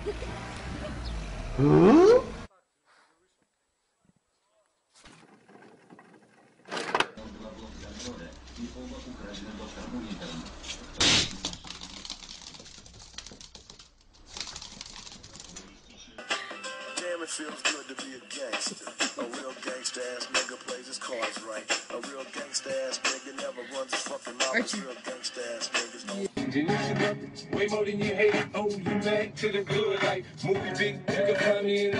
Huh? Damn, it feels good to be a gangster. A real gangster ass nigga plays his cards right. A real gangster ass nigga never runs his fucking mouth. Real gangster ass niggas don't. Way more than you hate. Oh, you back to the good like movie big. You can find me in.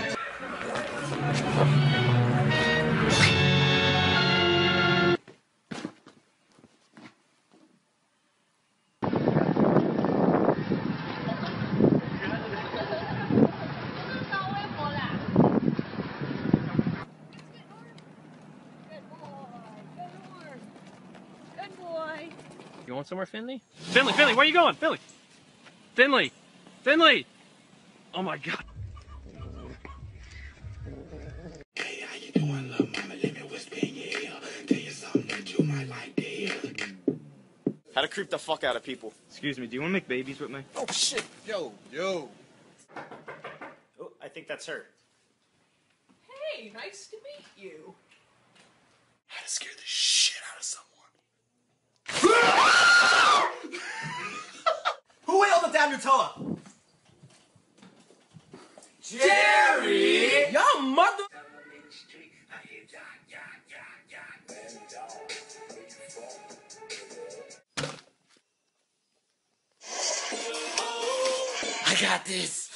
You want somewhere, Finley? Finley, where are you going? Finley! Oh my God. Hey, how you doing, little mama? Let me whisper in your ear. Tell you something that you might like to hear. How to creep the fuck out of people. Excuse me, do you want to make babies with me? Oh shit! Yo. Oh, I think that's her. Hey, nice to meet you. How to scare the shit out of someone. Who ate all the damn Nutella? Jerry! Your mother. I got this.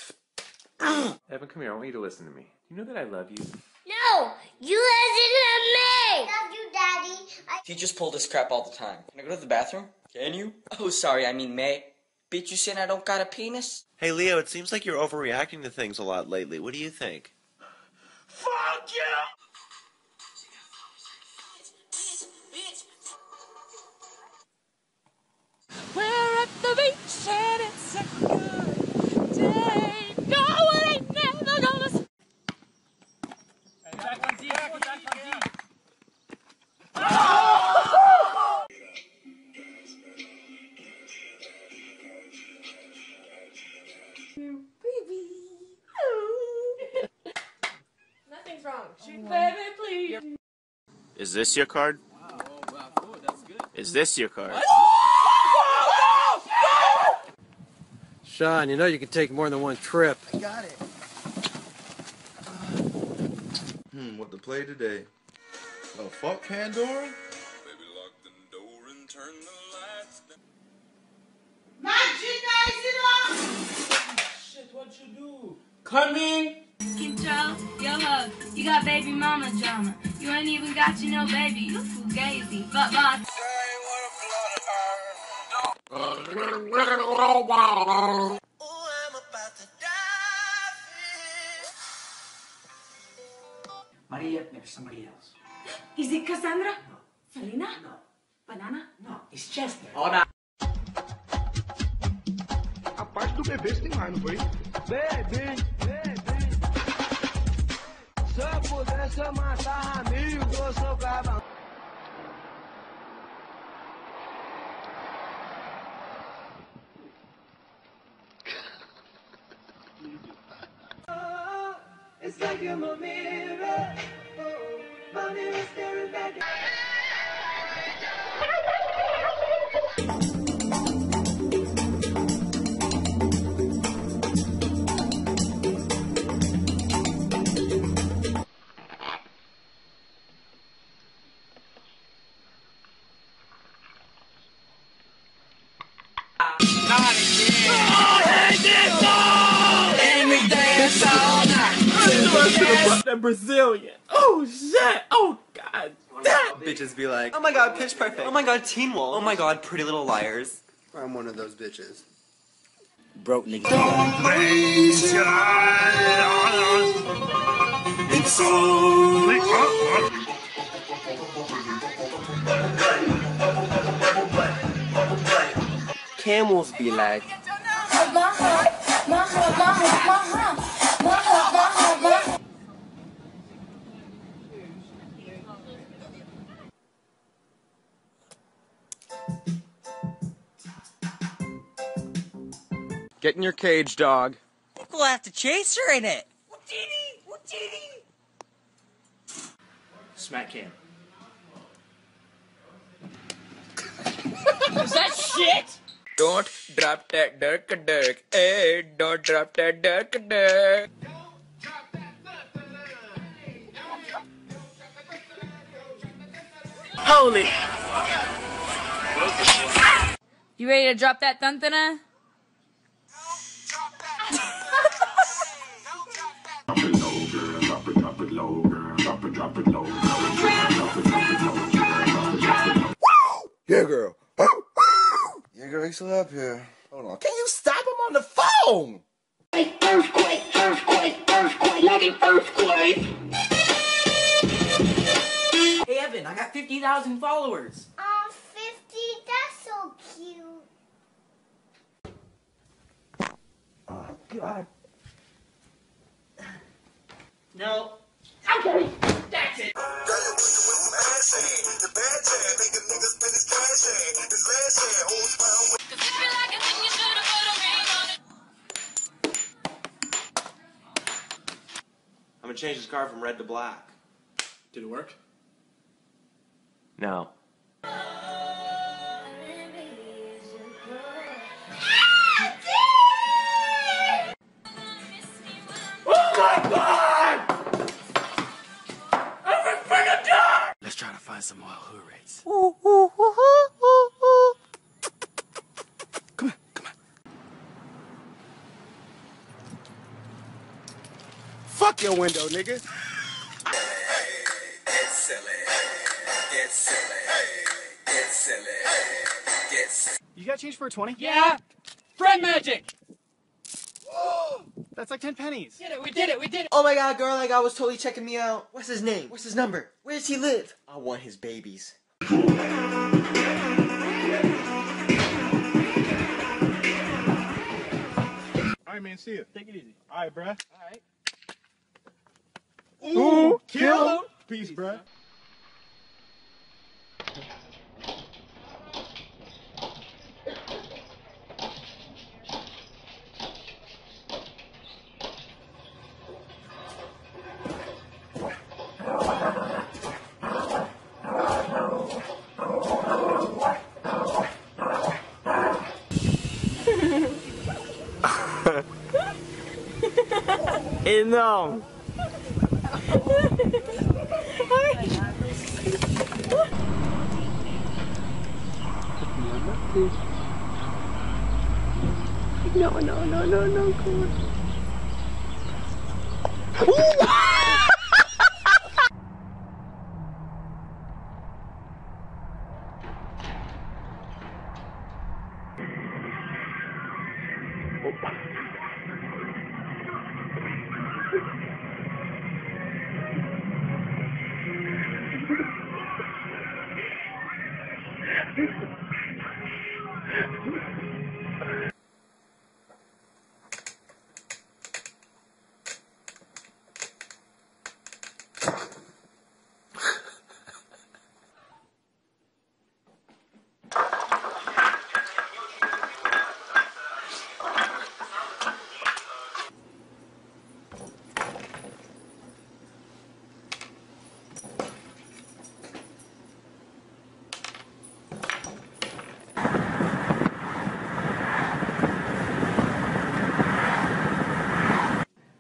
Evan, come here. I want you to listen to me. You know that I love you? No! You listen to me! Love you, Daddy. You just pull this crap all the time. Can I go to the bathroom? Can you? Oh, sorry, I mean May. Bitch, you saying I don't got a penis? Hey, Leo, it seems like you're overreacting to things a lot lately. What do you think? Fuck you! We're at the beach and it's a good day. No, it ain't never gonna stop. Back on D. Nothing's wrong. Baby, please. Is this your card? Is this your card? Sean, you know you can take more than one trip. I got it. What to play today? Oh, fuck Pandora? Baby, lock the door and turn the lights down. Shit, what you do? Come in. Control your hug. You got baby mama drama. You ain't even got you no baby. You fugazi. But boss. Maria, maybe somebody else. Is it Cassandra? No. Selena? No. Banana? No, it's Chester. A parte do bebê você tem mais, não foi? Bebê. Se eu pudesse, eu matava amigo, eu sou cavalo. It's like I'm a mirror. Oh, my mirror staring back at That Brazilian. Oh shit. Oh god. Damn. Bitches be like, oh my god, Pitch Perfect. Oh my god, Teen Wolf. Oh my god, Pretty Little Liars. I'm one of those bitches. Broke niggas. It's only Camels be like, Get in your cage, dog. people have to chase her in it. Smack cam. Is that shit? Don't drop that dirk. Hey, don't drop that dirk. Holy! You ready to drop that thuntana? Yeah, girl. Yeah, girl, he's still up here. Hold on. Can you stop him on the phone? Earthquake, like an earthquake. Hey, Evan, I got 50,000 followers. 50, that's so cute. Oh, God. No. Okay, That's it. I'm gonna change this car from red to black. Did it work? No. Let's try to find some wild hood rates. Come on. Fuck your window, nigga. Get silly. Get silly. Get silly. Get silly. You got change for a 20? Yeah. Friend magic. That's like 10 pennies. We did it. Oh my god, girl, that guy was totally checking me out. What's his name? What's his number? Where does he live? I want his babies. Alright, man, see ya. Take it easy. Alright, bruh. Alright. Ooh, kill him. Peace, bruh. Énorme. No, come on.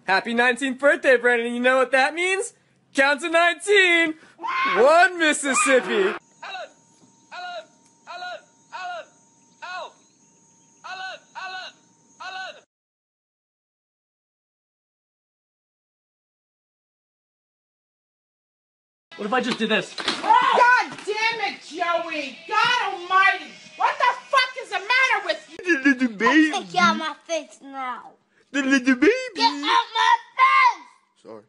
Happy 19th birthday, Brandon. You know what that means? Count to 19. One Mississippi. What if I just did this? God damn it, Joey! God almighty! What the fuck is the matter with you? The little baby. Take you out my face now. The little baby. Get out my face! Sorry.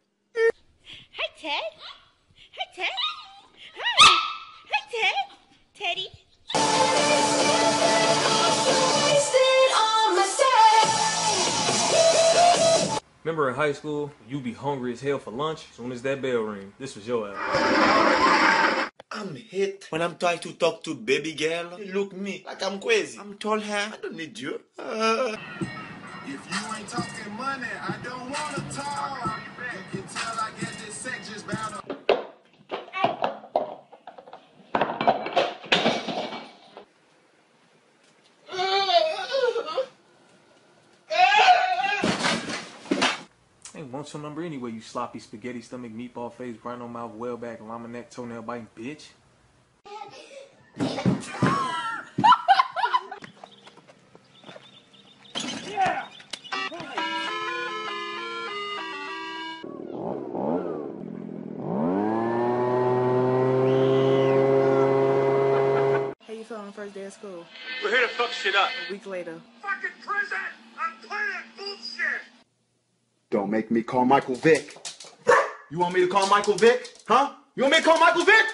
Hi, Ted. Hi, Ted. Hi. Hi, Ted. Teddy. Remember in high school, you'd be hungry as hell for lunch. As soon as that bell ring, this was your ass. I'm hit when I'm trying to talk to baby girl. They look me like I'm crazy. I'm told her I don't need you. If you ain't talking money, I don't wanna talk. You can tell I get this sex just bound to. Ain't want your number anyway, you sloppy spaghetti stomach, meatball face, rhino mouth, whaleback, llama neck, toenail biting bitch. Yeah. How you feeling first day of school? We're here to fuck shit up. A week later. Fucking prison! I'm playing bullshit! Don't make me call Michael Vick. You want me to call Michael Vick? Huh? You want me to call Michael Vick?